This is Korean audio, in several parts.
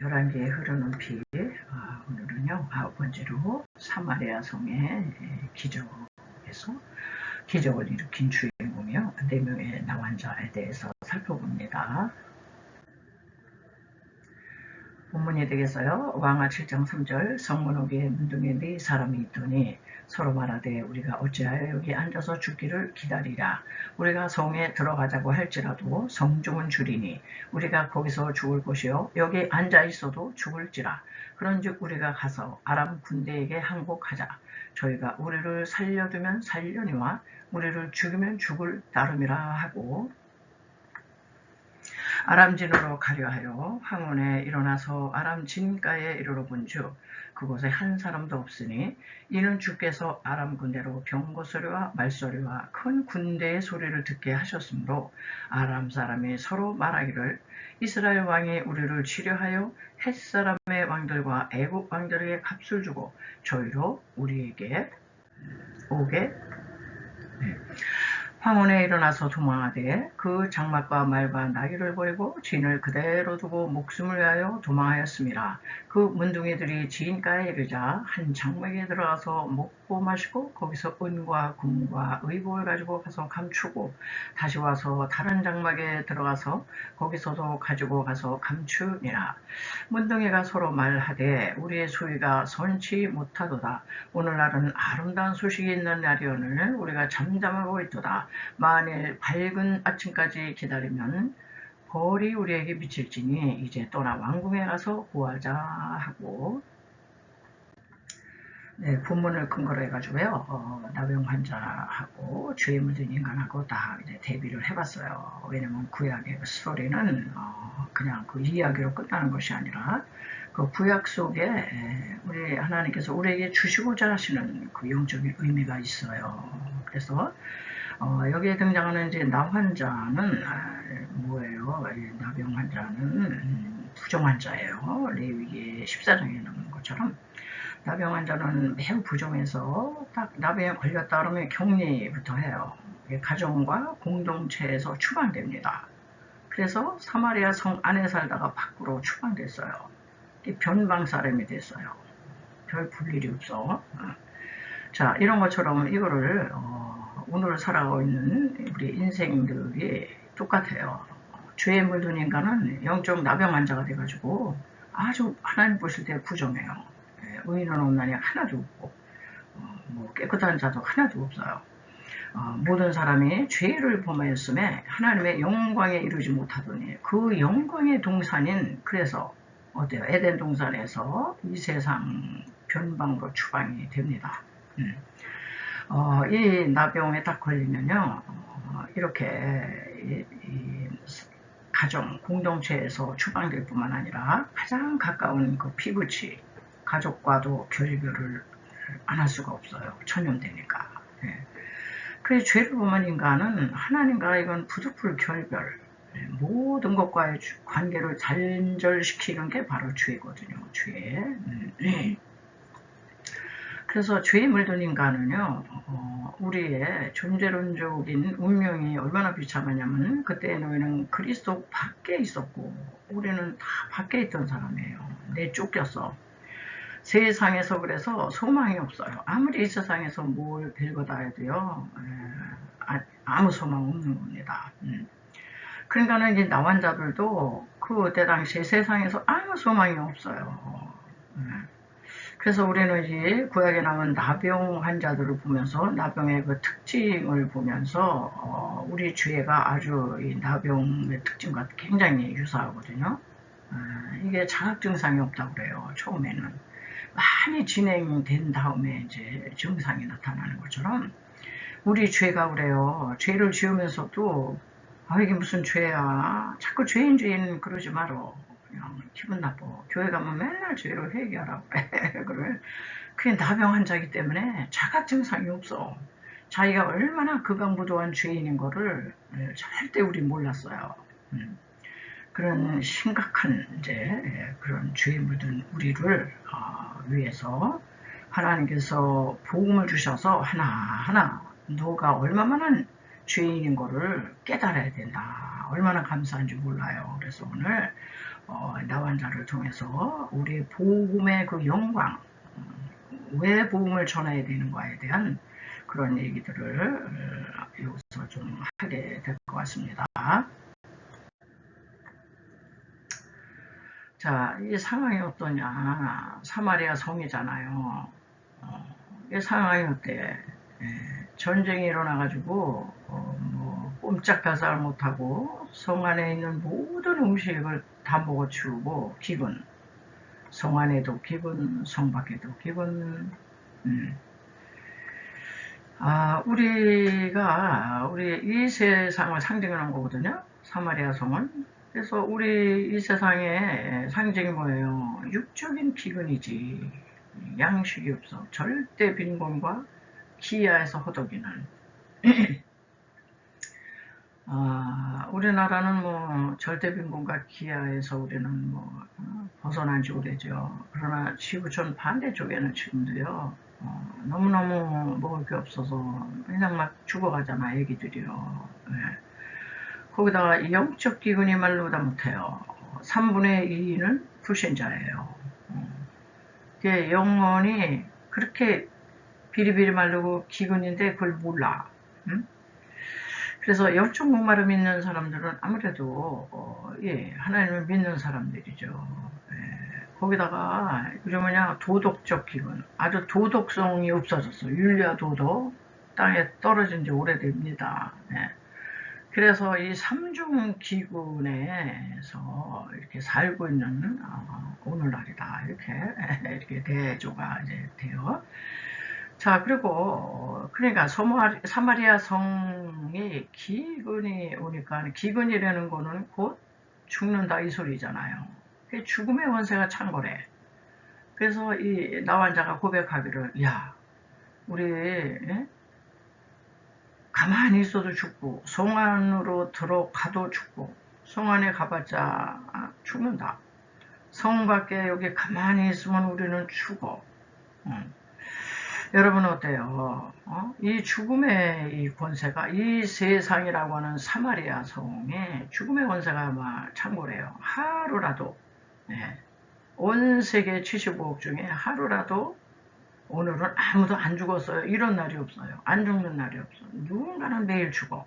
11개의 흐르는 피. 오늘은요 9번째로 사마리아 성의 기적에서 기적을 일으킨 주인공이요 4명의 나환자에 대해서 살펴봅니다. 본문이 되겠어요. 왕하 7장 3절 성문옥에 문둥이 4사람이 있더니 서로 말하되 우리가 어찌하여 여기 앉아서 죽기를 기다리랴. 우리가 성에 들어가자고 할지라도 성중은 줄이니 우리가 거기서 죽을 것이요 여기 앉아 있어도 죽을지라. 그런즉 우리가 가서 아람 군대에게 항복하자. 저희가 우리를 살려두면 살려니와 우리를 죽이면 죽을 따름이라 하고 아람진으로 가려 하여 황혼에 일어나서 아람진가에 이르러 본즉 그곳에 한 사람도 없으니 이는 주께서 아람 군대로 병거 소리와 말소리와 큰 군대의 소리를 듣게 하셨으므로 아람 사람이 서로 말하기를 이스라엘 왕이 우리를 치려하여 헷 사람의 왕들과 애국 왕들에게 값을 주고 저희로 우리에게 오게 황혼에 일어나서 도망하되 그 장막과 말과 나귀를 버리고 진을 그대로 두고 목숨을 위하여 도망하였습니다. 그 문둥이들이 지인가에 이르자 한 장막에 들어가서 먹고 마시고 거기서 은과 금과 의복을 가지고 가서 감추고 다시 와서 다른 장막에 들어가서 거기서도 가지고 가서 감추니라. 문둥이가 서로 말하되 우리의 소위가 선치 못하도다. 오늘날은 아름다운 소식이 있는 날이오늘 우리가 잠잠하고 있도다. 만일 밝은 아침까지 기다리면 벌이 우리에게 미칠지니 이제 떠나 왕궁에 가서 구하자 하고 본문을 근거로 해가지고요 나병 환자하고 죄에 묻은 인간하고 다 이제 대비를 해봤어요. 왜냐면 구약의 그 스토리는 그냥 그 이야기로 끝나는 것이 아니라 그 구약 속에 우리 하나님께서 우리에게 주시고자 하시는 그 영적인 의미가 있어요. 그래서 여기에 등장하는 이제 나 환자는 뭐예요? 나병 환자는 부정 환자예요. 레위기 14장에 나오는 것처럼 나병 환자는 매우 부정해서 딱 나병에 걸렸다 그러면 격리부터 해요. 가정과 공동체에서 추방됩니다. 그래서 사마리아 성 안에 살다가 밖으로 추방됐어요. 변방 사람이 됐어요. 별 볼일이 없어. 자, 이런 것처럼 이거를 오늘 살아가고 있는 우리 인생들이 똑같아요. 죄에 물든 인간은 영적 나병 환자가 돼가지고 아주 하나님 보실 때 부정해요. 의인은 없나니 하나도 없고 뭐 깨끗한 자도 하나도 없어요. 모든 사람이 죄를 범하였음에 하나님의 영광에 이르지 못하더니 그 영광의 동산인 그래서 어때요? 에덴 동산에서 이 세상 변방으로 추방이 됩니다. 이 나병에 딱 걸리면요 이렇게 이 가정 공동체에서 추방될 뿐만 아니라 가장 가까운 그 피부치 가족과도 결별을 안 할 수가 없어요. 전염되니까. 그래서 죄를 범한 인간은 하나님과 이건 부득불 결별, 모든 것과의 관계를 단절시키는 게 바로 죄거든요. 죄. 그래서 죄에 물든 인간은요, 우리의 존재론적인 운명이 얼마나 비참하냐면 그때 너희는 그리스도 밖에 있었고 우리는 다 밖에 있던 사람이에요. 내쫓겼어. 세상에서 그래서 소망이 없어요. 아무리 이 세상에서 뭘 별거다 해도요, 아무 소망 없는 겁니다. 그러니까는 이제 나환자들도 그때 당시에 세상에서 아무 소망이 없어요. 그래서 우리는 이제 구약에 나온 나병 환자들을 보면서 나병의 그 특징을 보면서 우리 죄가 아주 이 나병의 특징과 굉장히 유사하거든요. 이게 자각 증상이 없다고 그래요. 처음에는. 많이 진행된 다음에 이제 증상이 나타나는 것처럼 우리 죄가 그래요. 죄를 지으면서도 이게 무슨 죄야. 자꾸 죄인 그러지 말어. 그냥 기분 나빠. 교회 가면 맨날 죄를 회개하라고 그래. 그래. 그게 나병 환자이기 때문에 자각 증상이 없어. 자기가 얼마나 극악무도한 죄인인 거를 절대 우리 몰랐어요. 그런 심각한 이제 그런 죄에 묻은 우리를 위해서 하나님께서 복음을 주셔서 하나하나 너가 얼마만한 죄인인 거를 깨달아야 된다. 얼마나 감사한지 몰라요. 그래서 오늘 나환자를 통해서 우리의 복음의 그 영광, 왜 복음을 전해야 되는가에 대한 그런 얘기들을 여기서 좀 하게 될 것 같습니다. 자, 이 상황이 어떠냐. 사마리아 성이잖아요. 이 상황이 어때? 전쟁이 일어나가지고 뭐 꼼짝달싹을 못하고 성 안에 있는 모든 음식을 다 먹어치우고 기근, 성 안에도 기근, 성 밖에도 기근. 우리 이 세상을 상징하는 거거든요. 사마리아 성은. 그래서 우리 이 세상의 상징이 뭐예요? 육적인 기근이지. 양식이 없어. 절대 빈곤과 기아에서 허덕이는. 우리나라는 뭐 절대 빈곤과 기아에서 우리는 뭐 벗어난 지 오래죠. 그러나 지구촌 반대쪽에는 지금도요. 너무너무 먹을 게 없어서 그냥 막 죽어가잖아, 애기들이요. 네. 거기다가 영적 기근이 말로 다 못해요. 3분의 2는 불신자예요. 영혼이 그렇게 비리비리 마르고 기근인데 그걸 몰라. 그래서 영적 목마름 있는 사람들은 아무래도 하나님을 믿는 사람들이죠. 거기다가 그게 뭐냐, 도덕적 기근, 아주 도덕성이 없어졌어. 윤리와 도덕 땅에 떨어진 지 오래됩니다. 그래서 이 삼중 기근에서 이렇게 살고 있는 오늘날이다, 이렇게 대조가 이제 돼요. 자, 그리고 그러니까 사마리아 성이 기근이 오니까, 기근이라는 거는 곧 죽는다 이 소리잖아요. 죽음의 원세가 찬 거래. 그래서 이 나환자가 고백하기를, 야, 우리 가만히 있어도 죽고 성 안으로 들어가도 죽고 성 안에 가봤자 죽는다. 성 밖에 여기 가만히 있으면 우리는 죽어. 여러분 어때요? 이 죽음의 이 권세가, 이 세상이라고 하는 사마리아 성에 죽음의 권세가 아마 창고래요. 하루라도, 온 세계 75억 중에 하루라도 오늘은 아무도 안 죽었어요. 이런 날이 없어요. 안 죽는 날이 없어. 누군가는 매일 죽어.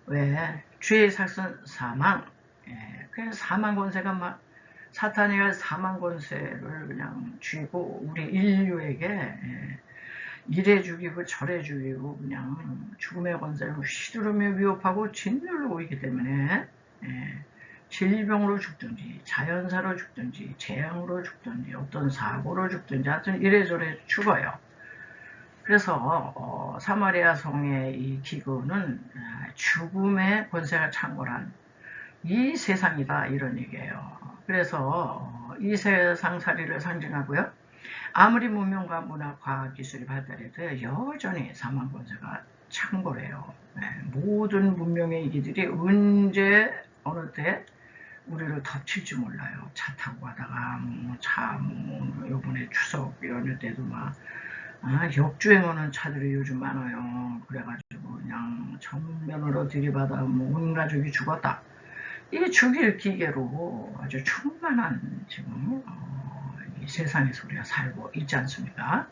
왜? 죄의 삭은 사망. 그래서 사망 권세가 막, 사탄이가 사망 권세를 그냥 쥐고 우리 인류에게 이래 죽이고 저래 죽이고 그냥 죽음의 권세를 휘두르며 위협하고 짓누르고 있기 때문에 질병으로 죽든지 자연사로 죽든지 재앙으로 죽든지 어떤 사고로 죽든지 하여튼 이래저래 죽어요. 그래서 사마리아 성의 이 기근은 죽음의 권세가 창궐한 이 세상이다 이런 얘기예요. 그래서 이 세상살이를 상징하고요. 아무리 문명과 문화, 과학, 기술이 발달해도 여전히 사망 권세가 창궐해요. 모든 문명의 이기들이 언제 어느 때 우리를 덮칠지 몰라요. 차 타고 가다가 요번에 추석 연휴 때도 막 역주행하는 차들이 요즘 많아요. 그래가지고 그냥 정면으로 들이받아 온 가족이 죽었다. 이게 죽일 기계로 아주 충만한 지금 이 세상에서 우리가 살고 있지 않습니까?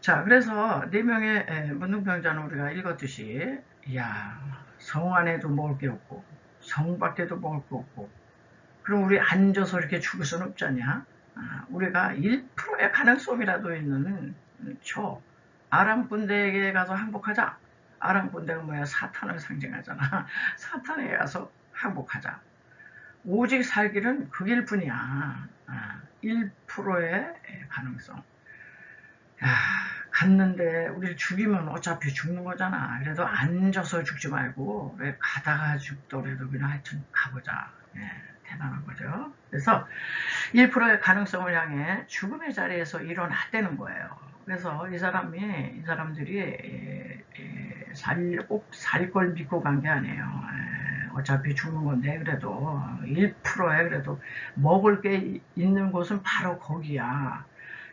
자, 그래서 4명의 문둥병자는 우리가 읽었듯이, 이야, 성 안에도 먹을 게 없고 성 밖에도 먹을 게 없고 그럼 우리 앉아서 이렇게 죽을 수는 없잖냐. 우리가 1%의 가능성이라도 있는 아람 군대에게 가서 항복하자. 아람 군대가 뭐야? 사탄을 상징하잖아. 사탄에게 가서 항복하자. 오직 살 길은 그 길뿐이야. 1%의 가능성. 갔는데 우리를 죽이면 어차피 죽는 거잖아. 그래도 앉아서 죽지 말고 가다가 죽더라도 그냥 하여튼 가보자. 대단한 거죠. 그래서 1%의 가능성을 향해 죽음의 자리에서 일어났다는 거예요. 그래서 이 사람들이 꼭 살 걸 믿고 간 게 아니에요. 어차피 죽는 건데 그래도 1%에 그래도 먹을 게 있는 곳은 바로 거기야.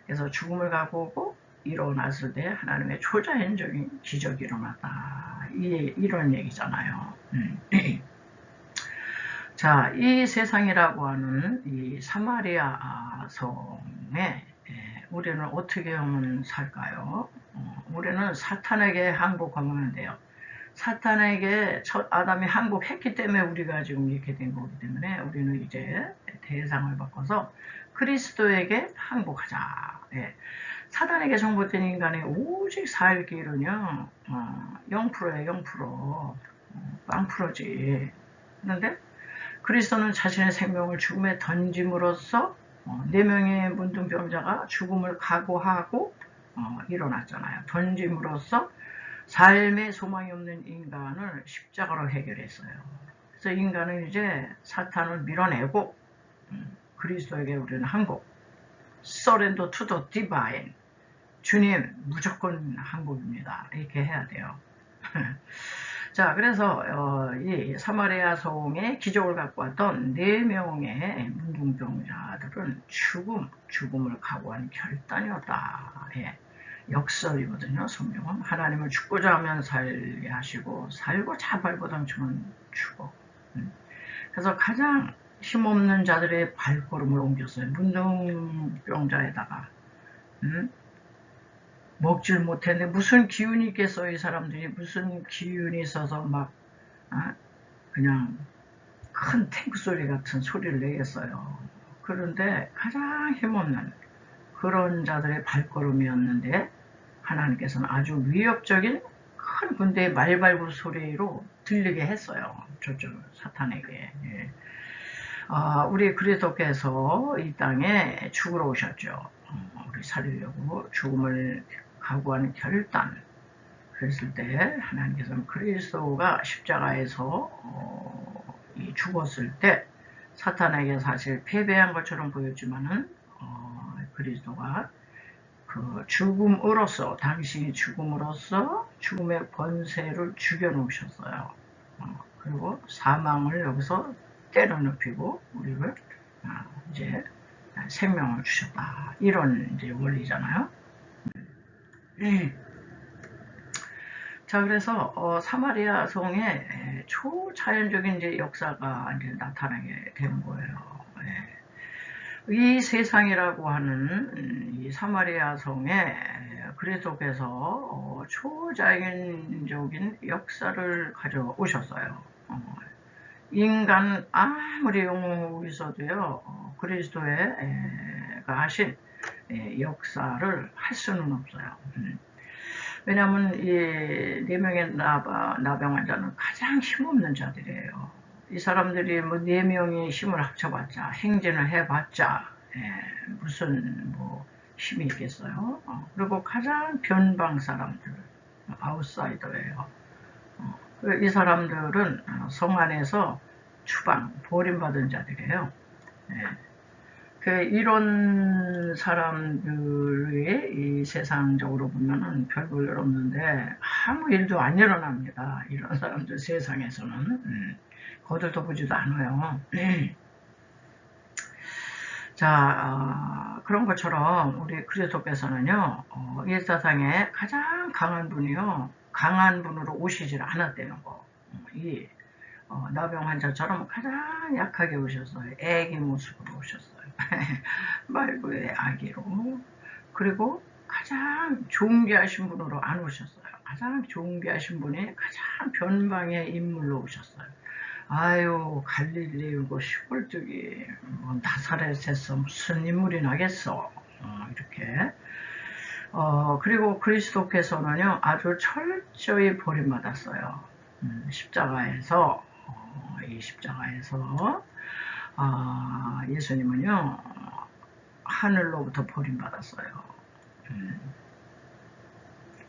그래서 죽음을 가고 오고 일어났을 때 하나님의 초자연적인 기적이 일어났다. 이런 얘기잖아요. 자, 이 세상이라고 하는 이 사마리아 성에 우리는 어떻게 하면 살까요? 우리는 사탄에게 항복하면 돼요. 사탄에게 첫 아담이 항복했기 때문에 우리가 지금 이렇게 된 거기 때문에 우리는 이제 대상을 바꿔서 그리스도에게 항복하자. 사단에게 정복된 인간의 오직 살 길은요, 0%예요, 0%. 빵프로지. 그런데 그리스도는 자신의 생명을 죽음에 던짐으로써 4명의 문둥병자가 죽음을 각오하고 일어났잖아요. 던짐으로써 삶의 소망이 없는 인간을 십자가로 해결했어요. 그래서 인간은 이제 사탄을 밀어내고 그리스도에게 우리는 항복, surrender to the divine, 주님 무조건 항복입니다. 이렇게 해야 돼요. 자, 그래서 이 사마리아 성의 기적을 갖고 왔던 4명의 문둥병자들은 죽음을 각오한 결단이었다. 역설이거든요. 성경은 하나님을 죽고자 하면 살게 하시고 살고자 발버둥치면 죽어. 그래서 가장 힘없는 자들의 발걸음을 옮겼어요. 문둥병자에다가 먹질 못했는데 무슨 기운이 있겠어. 이 사람들이 무슨 기운이 있어서 막 그냥 큰 탱크 소리 같은 소리를 내겠어요. 그런데 가장 힘없는 그런 자들의 발걸음이었는데 하나님께서는 아주 위협적인 큰 군대의 말발굽 소리로 들리게 했어요. 저쪽 사탄에게. 우리 그리스도께서 이 땅에 죽으러 오셨죠. 우리 살리려고 죽음을 각오하는 결단. 그랬을 때 하나님께서는 그리스도가 십자가에서 죽었을 때 사탄에게 사실 패배한 것처럼 보였지만은 그리스도가 그 죽음으로써 당신이 죽음으로써 죽음의 권세를 죽여놓으셨어요. 그리고 사망을 여기서 때려눕히고 우리를 이제 생명을 주셨다. 이런 이제 원리잖아요. 자, 그래서 사마리아 성에 초자연적인 이제 역사가 이제 나타나게 된 거예요. 이 세상이라고 하는 이 사마리아 성에 그리스도께서 초자연적인 역사를 가져오셨어요. 인간 아무리 영웅이 있어도요, 그리스도가 하신 역사를 할 수는 없어요. 왜냐하면 이 4명의 나병 환자는 가장 힘없는 자들이에요. 이 사람들이 뭐 4명의 힘을 합쳐봤자, 행진을 해봤자 무슨 뭐 힘이 있겠어요. 그리고 가장 변방 사람들, 아웃사이더예요. 이 사람들은 성 안에서 추방, 버림받은 자들이에요. 이런 사람들이 이 세상적으로 보면은 별 볼 일 없는데 아무 일도 안 일어납니다. 이런 사람들 세상에서는 거들떠 보지도 않아요. 자, 그런 것처럼 우리 그리스도께서는요, 이 세상에 가장 강한 분이요, 강한 분으로 오시질 않았다는 거. 이 나병 환자처럼 가장 약하게 오셨어요. 애기 모습으로 오셨어요. 말구의 아기로. 그리고 가장 존귀하신 분으로 안 오셨어요. 가장 존귀하신 분이 가장 변방의 인물로 오셨어요. 아유, 갈릴리고 시골뜨기 뭐 나사렛에서 무슨 인물이 나겠어. 이렇게. 그리고 그리스도께서는요, 아주 철저히 버림받았어요. 십자가에서, 이 십자가에서, 예수님은요, 하늘로부터 버림받았어요.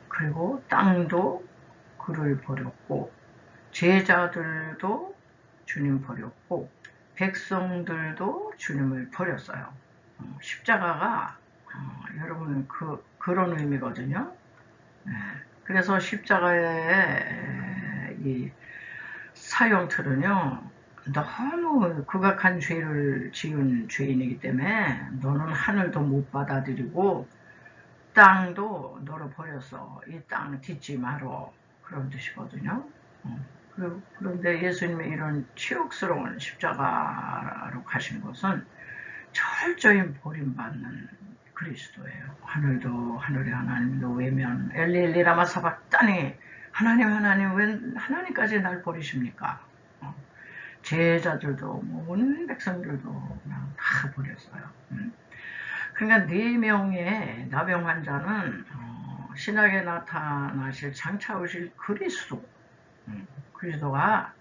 그리고 땅도 그를 버렸고, 제자들도 주님 버렸고, 백성들도 주님을 버렸어요. 십자가가, 여러분, 그런 의미거든요. 그래서 십자가의 이 사형틀은요, 너무 극악한 죄를 지은 죄인이기 때문에 너는 하늘도 못 받아들이고 땅도 너를 버렸어. 이 땅 딛지 말어. 그런 뜻이거든요. 그런데 예수님의 이런 치욕스러운 십자가로 가신 것은 철저히 버림받는 그리스도예요. 하늘도 하늘의 하나님도 외면 엘리 라마 사박다니 하나님 왜 하나님까지 날 버리십니까? 제자들도 온 백성들도 그냥 다 버렸어요. 그러니까 4명의 나병 환자는 신약에 나타나실 장차 오실 그리스도가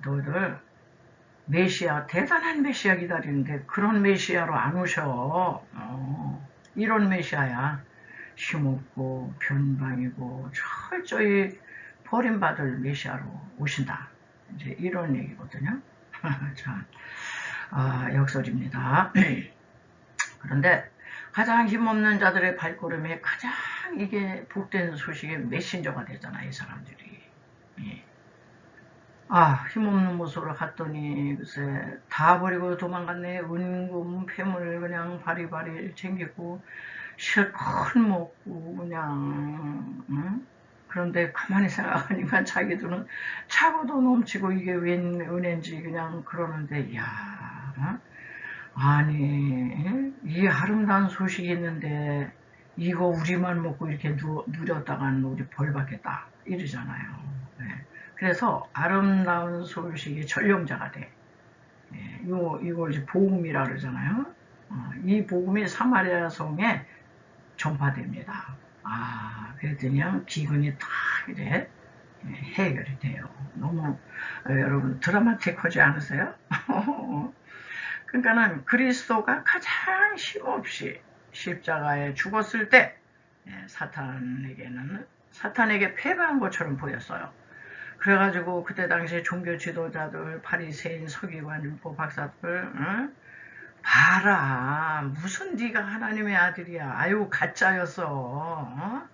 너희들 메시아, 대단한 메시아 기다리는데 그런 메시아로 안 오셔. 이런 메시아야. 힘없고 변방이고 철저히 버림받을 메시아로 오신다. 이제 이런 얘기거든요. 자, 역설입니다. 그런데 가장 힘없는 자들의 발걸음에 가장 이게 복된 소식의 메신저가 되잖아요, 이 사람들이. 예. 힘없는 모습으로 갔더니 글쎄 다 버리고 도망갔네. 은금 폐물 그냥 바리바리 챙기고 실컷 먹고 그냥 그런데 가만히 생각하니까 자기들은 차고도 넘치고 이게 웬 은혜인지 그냥 그러는데 아니 이 아름다운 소식이 있는데 이거 우리만 먹고 이렇게 누렸다가는 우리 벌 받겠다 이러잖아요. 네. 그래서 아름다운 소식이 전령자가 돼. 예, 이걸 이제 복음이라 그러잖아요. 이 복음이 사마리아 성에 전파됩니다. 그랬더니 기근이 딱 이제 해결이 돼요. 너무 여러분 드라마틱하지 않으세요? 그러니까는 그리스도가 가장 힘없이 십자가에 죽었을 때 사탄에게 패배한 것처럼 보였어요. 그래가지고 그때 당시에 종교 지도자들, 바리새인, 서기관, 율법 박사들 봐라 무슨 네가 하나님의 아들이야. 아유 가짜였어.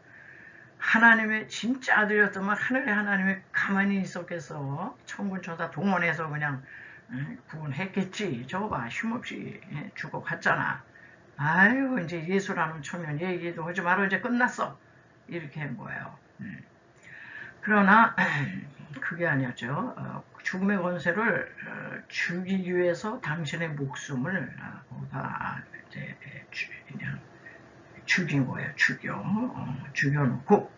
하나님의 진짜 아들이었다면 하늘의 하나님이 가만히 있었겠어. 천군천사 동원해서 그냥 구원했겠지. 저거 봐 힘없이 죽어갔잖아. 아유 이제 예수라는 초면 얘기도 하지 말아 이제 끝났어. 이렇게 한 거예요. 그러나 그게 아니었죠. 죽음의 권세를 주기 위해서 당신의 목숨을 이제 그냥 죽인 거예요. 죽여놓고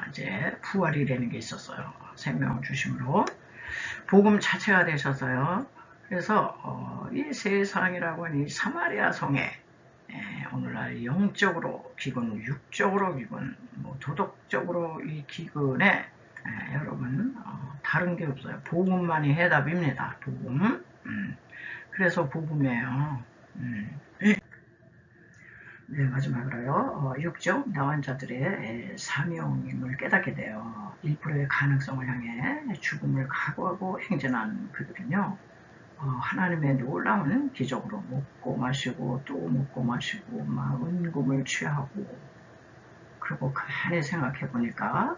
이제 부활이라는 게 있었어요. 생명을 주심으로 복음 자체가 되셨어요. 그래서 이 세상이라고 하는 이 사마리아 성에 오늘날 영적으로 기근, 육적으로 기근, 도덕적으로 이 기근에 여러분 다른 게 없어요. 복음만이 해답입니다. 복음. 그래서 복음이에요. 네, 마지막으로요. 육적 나환 자들의 사명임을 깨닫게 돼요. 1%의 가능성을 향해 죽음을 각오하고 행진한 그들은요. 하나님의 놀라운 기적으로 먹고 마시고 또 먹고 마시고 막 은금을 취하고 그리고 가만히 생각해 보니까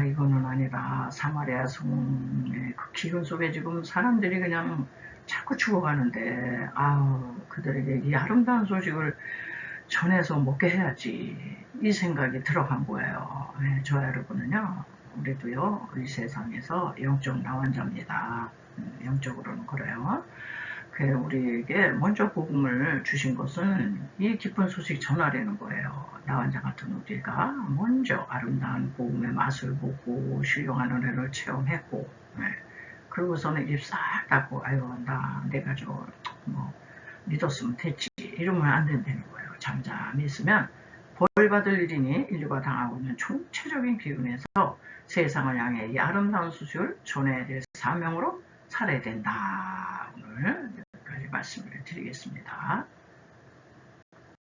이거는 아니다. 사마리아 성의 그 기근 속에 지금 사람들이 그냥 자꾸 죽어가는데 그들에게 이 아름다운 소식을 전해서 먹게 해야지 이 생각이 들어간 거예요. 저와 여러분은요 우리도요 이 세상에서 영적 나환자입니다. 영적으로는 그래요. 우리에게 먼저 복음을 주신 것은 이 기쁜 소식 전하려는 거예요. 나환자 같은 우리가 먼저 아름다운 복음의 맛을 보고 신령한 은혜를 체험했고 그러고서는 입 싹 닫고 내가 믿었으면 됐지 이러면 안 된다는 거예요. 잠잠히 있으면 벌 받을 일이니 인류가 당하고 있는 총체적인 기근에서 세상을 향해 이 아름다운 소식을 전해야 될 사명으로 살아야 된다. 오늘 여기까지 말씀을 드리겠습니다.